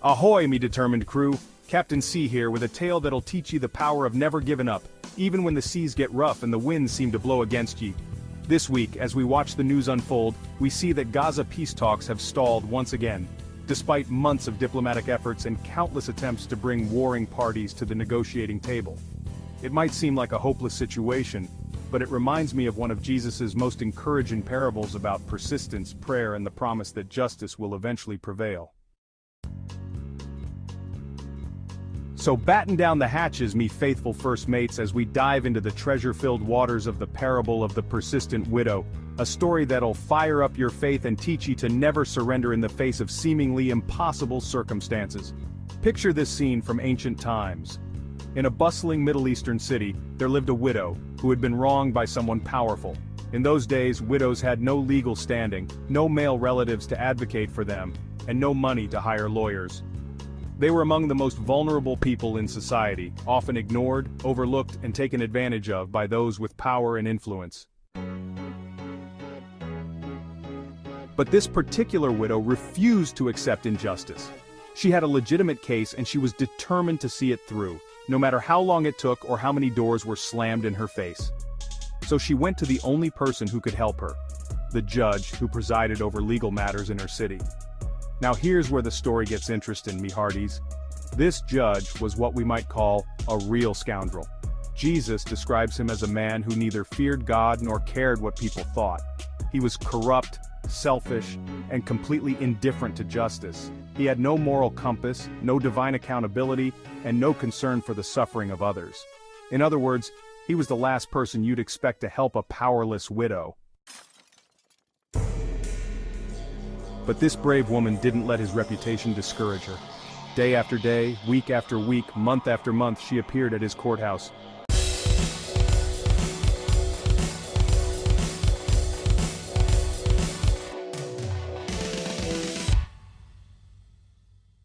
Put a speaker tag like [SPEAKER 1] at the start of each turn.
[SPEAKER 1] Ahoy, me determined crew! Captain C here with a tale that'll teach ye the power of never giving up, even when the seas get rough and the winds seem to blow against ye. This week, as we watch the news unfold, we see that Gaza peace talks have stalled once again, despite months of diplomatic efforts and countless attempts to bring warring parties to the negotiating table. It might seem like a hopeless situation, but it reminds me of one of Jesus' most encouraging parables about persistence, prayer, and the promise that justice will eventually prevail. So batten down the hatches, me faithful first mates, as we dive into the treasure-filled waters of the parable of the persistent widow, a story that'll fire up your faith and teach you to never surrender in the face of seemingly impossible circumstances. Picture this scene from ancient times. In a bustling Middle Eastern city, there lived a widow who had been wronged by someone powerful. In those days, widows had no legal standing, no male relatives to advocate for them, and no money to hire lawyers. They were among the most vulnerable people in society, often ignored, overlooked, and taken advantage of by those with power and influence. But this particular widow refused to accept injustice. She had a legitimate case and she was determined to see it through, no matter how long it took or how many doors were slammed in her face. So she went to the only person who could help her, the judge who presided over legal matters in her city. Now here's where the story gets interesting, me hearties. This judge was what we might call a real scoundrel. Jesus describes him as a man who neither feared God nor cared what people thought. He was corrupt, selfish, and completely indifferent to justice. He had no moral compass, no divine accountability, and no concern for the suffering of others. In other words, he was the last person you'd expect to help a powerless widow. But this brave woman didn't let his reputation discourage her. Day after day, week after week, month after month, she appeared at his courthouse,